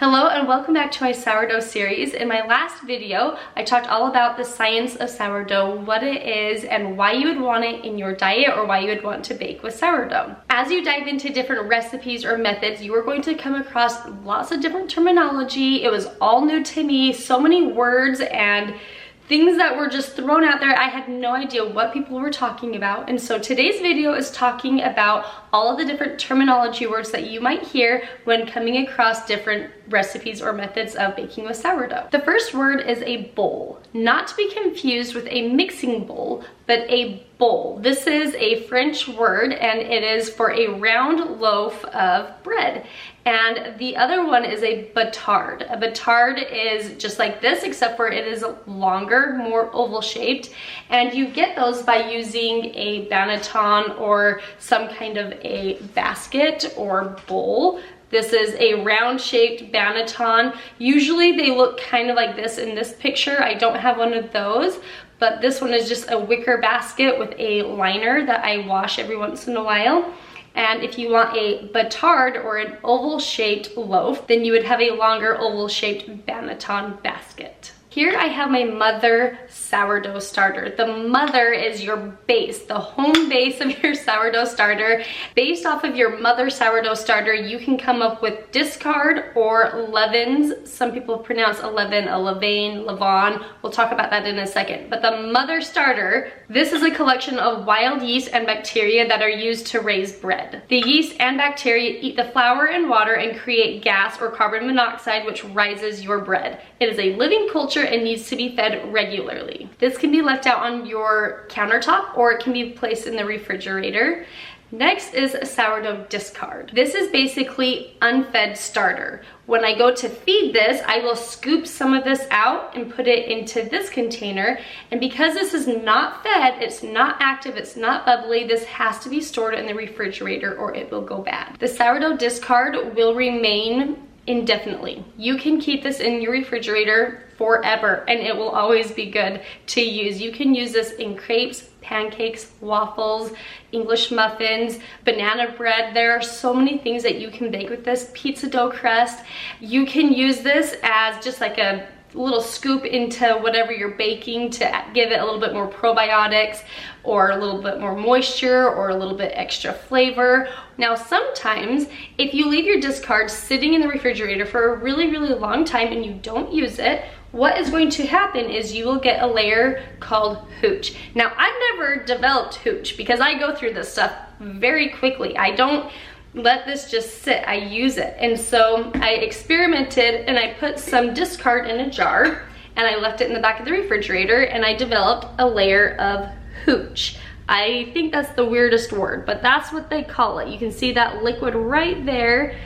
Hello and welcome back to my sourdough series. In my last video, I talked all about the science of sourdough, what it is, and why you would want it in your diet or why you would want to bake with sourdough. As you dive into different recipes or methods, you are going to come across lots of different terminology. It was all new to me, so many words and things that were just thrown out there. I had no idea what people were talking about. And so today's video is talking about all of the different terminology words that you might hear when coming across different recipes or methods of baking with sourdough. The first word is a bowl, not to be confused with a mixing bowl, but a bowl. This is a French word and it is for a round loaf of bread. And the other one is a batard. A batard is just like this, except for it is longer, more oval shaped. And you get those by using a banneton or some kind of a basket or bowl. This is a round shaped banneton. Usually they look kind of like this in this picture. I don't have one of those, but this one is just a wicker basket with a liner that I wash every once in a while. And if you want a batard or an oval-shaped loaf, then you would have a longer oval-shaped banneton basket. Here I have my mother sourdough starter. The mother is your base, the home base of your sourdough starter. Based off of your mother sourdough starter, you can come up with discard or leavens. Some people pronounce a leaven, a levain, levain. We'll talk about that in a second. But the mother starter, this is a collection of wild yeast and bacteria that are used to raise bread. The yeast and bacteria eat the flour and water and create gas or carbon monoxide, which rises your bread. It is a living culture and needs to be fed regularly. This can be left out on your countertop or it can be placed in the refrigerator. Next is a sourdough discard. This is basically unfed starter. When I go to feed this, I will scoop some of this out and put it into this container. And because this is not fed, it's not active, it's not bubbly, this has to be stored in the refrigerator or it will go bad. The sourdough discard will remain indefinitely. You can keep this in your refrigerator forever and it will always be good to use. You can use this in crepes, pancakes, waffles, English muffins, banana bread. There are so many things that you can bake with this. Pizza dough crust. You can use this as just like a little scoop into whatever you're baking to give it a little bit more probiotics or a little bit more moisture or a little bit extra flavor. Now sometimes if you leave your discard sitting in the refrigerator for a really long time and you don't use it, what is going to happen is you will get a layer called hooch. Now I've never developed hooch because I go through this stuff very quickly. I don't let this just sit, I use it. And so I experimented and I put some discard in a jar and I left it in the back of the refrigerator and I developed a layer of hooch. I think that's the weirdest word, but that's what they call it. You can see that liquid right there.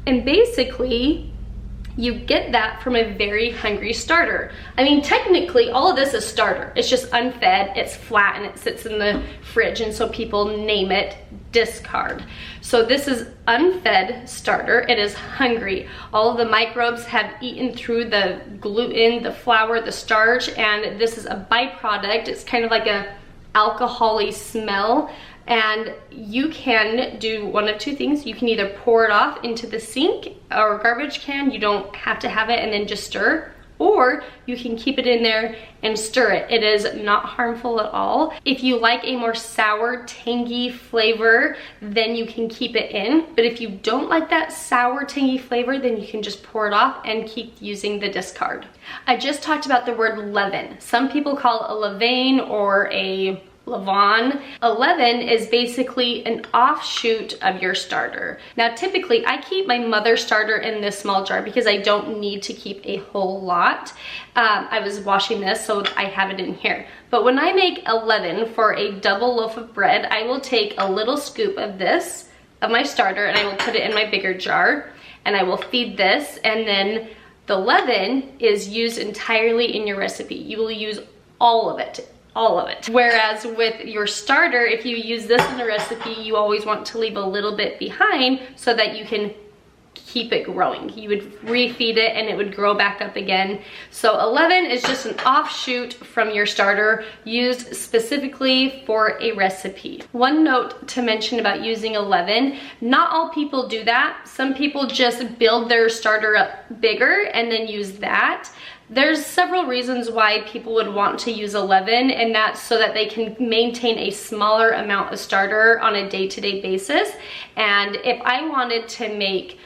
And basically, you get that from a very hungry starter. I mean, technically, all of this is starter. It's just unfed, it's flat, and it sits in the fridge, and so people name it discard. So this is unfed starter. It is hungry. All of the microbes have eaten through the gluten, the flour, the starch, and this is a byproduct. It's kind of like a alcohol-y smell. And you can do one of two things. You can either pour it off into the sink or garbage can. You don't have to have it and then just stir. Or you can keep it in there and stir it. It is not harmful at all. If you like a more sour, tangy flavor, then you can keep it in. But if you don't like that sour, tangy flavor, then you can just pour it off and keep using the discard. I just talked about the word leaven. Some people call it a levain or a levain. A leaven is basically an offshoot of your starter. Now typically I keep my mother starter in this small jar because I don't need to keep a whole lot. I was washing this so I have it in here. But when I make a leaven for a double loaf of bread, I will take a little scoop of this, of my starter, and I will put it in my bigger jar and I will feed this, and then the leaven is used entirely in your recipe. You will use all of it. All of it. Whereas with your starter, if you use this in a recipe, you always want to leave a little bit behind so that you can keep it growing. You would refeed it and it would grow back up again. So a leaven is just an offshoot from your starter used specifically for a recipe. One note to mention about using a leaven, not all people do that. Some people just build their starter up bigger and then use that. There's several reasons why people would want to use a leaven, and that's so that they can maintain a smaller amount of starter on a day-to-day basis. And if I wanted to make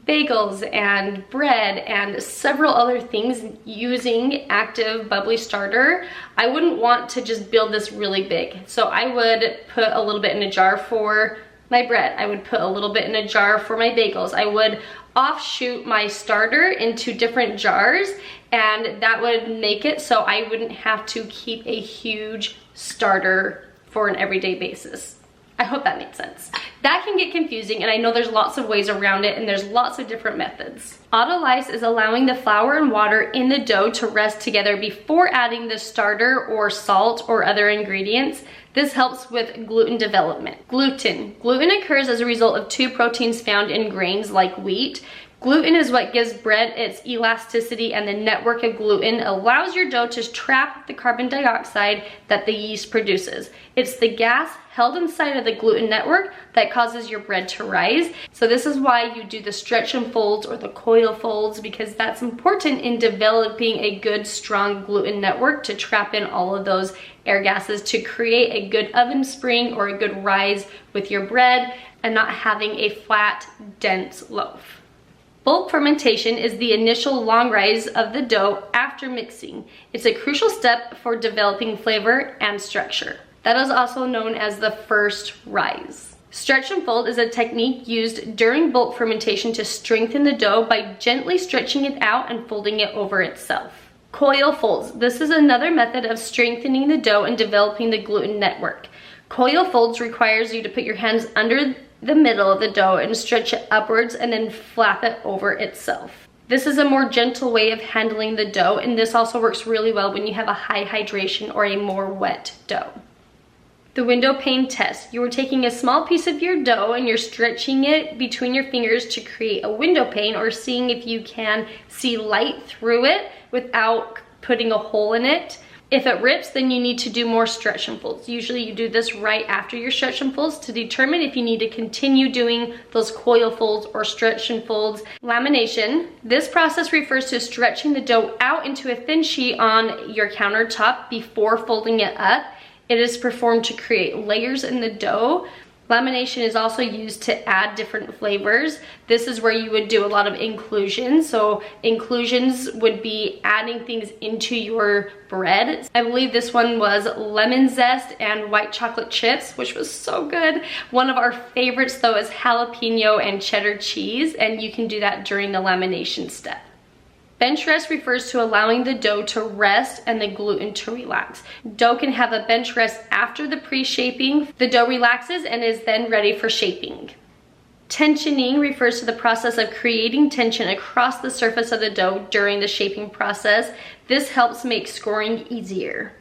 bagels and bread and several other things using active bubbly starter, I wouldn't want to just build this really big. So I would put a little bit in a jar for my bread. I would put a little bit in a jar for my bagels. I would offshoot my starter into different jars, and that would make it so I wouldn't have to keep a huge starter for an everyday basis. I hope that makes sense. That can get confusing, and I know there's lots of ways around it and there's lots of different methods. Autolyse is allowing the flour and water in the dough to rest together before adding the starter or salt or other ingredients. This helps with gluten development. Gluten. Gluten occurs as a result of two proteins found in grains like wheat. Gluten is what gives bread its elasticity, and the network of gluten allows your dough to trap the carbon dioxide that the yeast produces. It's the gas held inside of the gluten network that causes your bread to rise. So this is why you do the stretch and folds or the coil folds, because that's important in developing a good, strong gluten network to trap in all of those air gases to create a good oven spring or a good rise with your bread and not having a flat, dense loaf. Bulk fermentation is the initial long rise of the dough after mixing. It's a crucial step for developing flavor and structure. That is also known as the first rise. Stretch and fold is a technique used during bulk fermentation to strengthen the dough by gently stretching it out and folding it over itself. Coil folds. This is another method of strengthening the dough and developing the gluten network. Coil folds requires you to put your hands under the middle of the dough and stretch it upwards and then flap it over itself. This is a more gentle way of handling the dough, and this also works really well when you have a high hydration or a more wet dough. The window pane test. You are taking a small piece of your dough and you're stretching it between your fingers to create a window pane, or seeing if you can see light through it without putting a hole in it. If it rips, then you need to do more stretch and folds. Usually you do this right after your stretch and folds to determine if you need to continue doing those coil folds or stretch and folds. Lamination. This process refers to stretching the dough out into a thin sheet on your countertop before folding it up. It is performed to create layers in the dough. Lamination is also used to add different flavors. This is where you would do a lot of inclusions. So inclusions would be adding things into your bread. I believe this one was lemon zest and white chocolate chips, which was so good. One of our favorites though is jalapeno and cheddar cheese, and you can do that during the lamination step. Bench rest refers to allowing the dough to rest and the gluten to relax. Dough can have a bench rest after the pre-shaping. The dough relaxes and is then ready for shaping. Tensioning refers to the process of creating tension across the surface of the dough during the shaping process. This helps make scoring easier.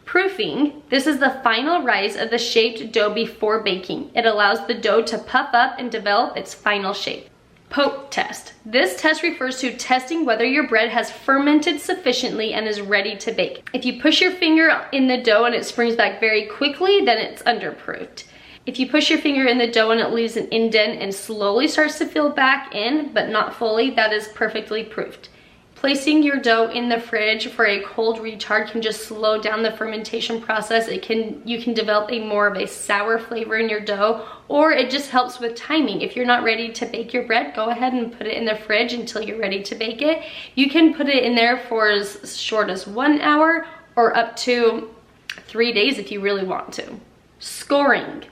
Proofing. This is the final rise of the shaped dough before baking. It allows the dough to puff up and develop its final shape. Poke test. This test refers to testing whether your bread has fermented sufficiently and is ready to bake. If you push your finger in the dough and it springs back very quickly, then it's underproofed. If you push your finger in the dough and it leaves an indent and slowly starts to fill back in, but not fully, that is perfectly proofed. Placing your dough in the fridge for a cold retard can just slow down the fermentation process. You can develop more of a sour flavor in your dough, or it just helps with timing. If you're not ready to bake your bread, go ahead and put it in the fridge until you're ready to bake it. You can put it in there for as short as 1 hour or up to 3 days if you really want to. Scoring.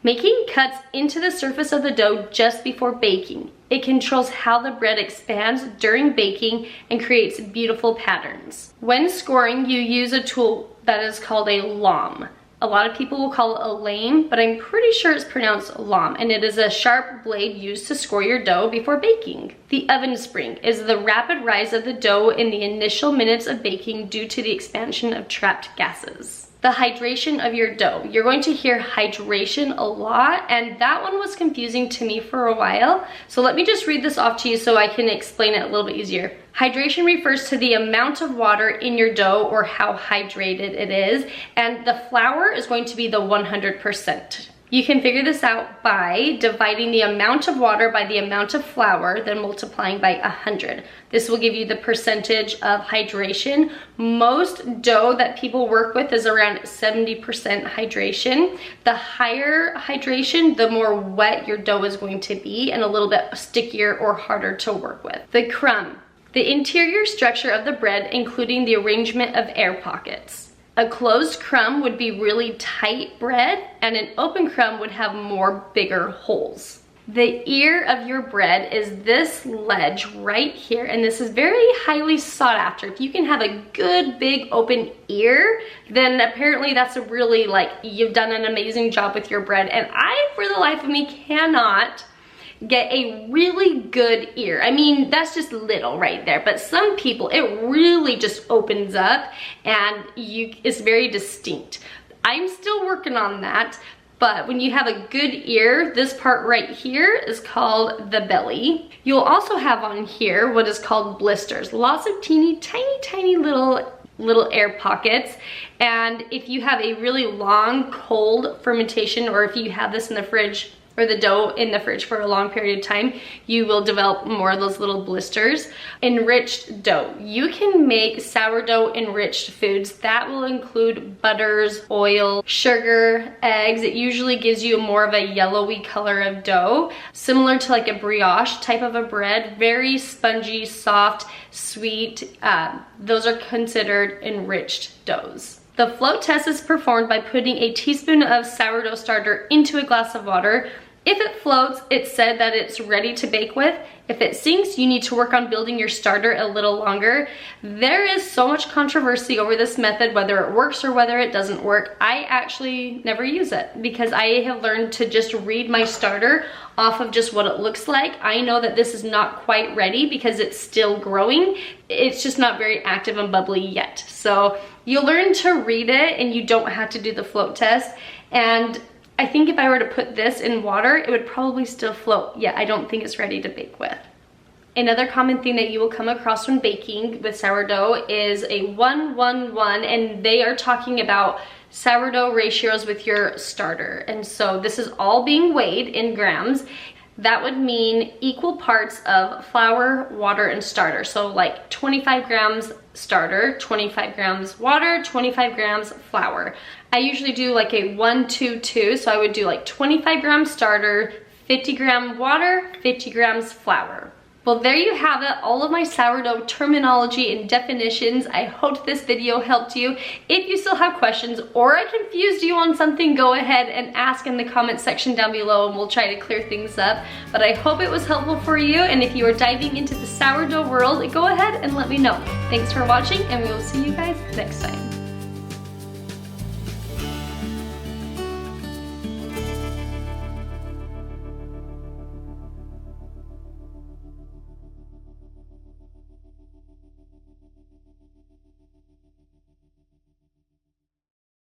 Making cuts into the surface of the dough just before baking. It controls how the bread expands during baking and creates beautiful patterns. When scoring, you use a tool that is called a lame. A lot of people will call it a lame, but I'm pretty sure it's pronounced lame, and it is a sharp blade used to score your dough before baking. The oven spring is the rapid rise of the dough in the initial minutes of baking due to the expansion of trapped gases. the hydration of your dough. You're going to hear hydration a lot, and that one was confusing to me for a while. So let me just read this off to you so I can explain it a little bit easier. Hydration refers to the amount of water in your dough or how hydrated it is, and the flour is going to be the 100%. You can figure this out by dividing the amount of water by the amount of flour, then multiplying by 100. This will give you the percentage of hydration. Most dough that people work with is around 70% hydration. The higher hydration, the more wet your dough is going to be and a little bit stickier or harder to work with. The crumb. The interior structure of the bread, including the arrangement of air pockets. A closed crumb would be really tight bread, and an open crumb would have more bigger holes. The ear of your bread is this ledge right here, and this is very highly sought after. If you can have a good big open ear, then apparently that's a really, like, you've done an amazing job with your bread. And I, for the life of me, cannot get a really good ear. I mean, that's just little right there, but some people, it really just opens up and it's very distinct. I'm still working on that, but when you have a good ear, this part right here is called the belly. You'll also have on here what is called blisters. Lots of teeny, tiny little air pockets. And if you have a really long, cold fermentation, or if you have this in the fridge, or the dough in the fridge for a long period of time, you will develop more of those little blisters. Enriched dough. You can make sourdough enriched foods. That will include butters, oil, sugar, eggs. It usually gives you more of a yellowy color of dough, similar to like a brioche type of a bread. Very spongy, soft, sweet. Those are considered enriched doughs. The float test is performed by putting a teaspoon of sourdough starter into a glass of water. If it floats, it's said that it's ready to bake with. If it sinks, you need to work on building your starter a little longer. There is so much controversy over this method, whether it works or whether it doesn't work. I actually never use it because I have learned to just read my starter off of just what it looks like. I know that this is not quite ready because it's still growing. It's just not very active and bubbly yet. So you'll learn to read it and you don't have to do the float test. And I think if I were to put this in water, it would probably still float. Yeah, I don't think it's ready to bake with. Another common thing that you will come across when baking with sourdough is a 1-1-1, and they are talking about sourdough ratios with your starter. And so this is all being weighed in grams. That would mean equal parts of flour, water, and starter. So like 25 grams starter, 25 grams water, 25 grams flour. I usually do like a 1-2-2, so I would do like 25 grams starter, 50 gram water, 50 grams flour. Well, there you have it, all of my sourdough terminology and definitions. I hope this video helped you. If you still have questions or I confused you on something, go ahead and ask in the comment section down below and we'll try to clear things up. But I hope it was helpful for you, and if you are diving into the sourdough world, go ahead and let me know. Thanks for watching, and we will see you guys next time.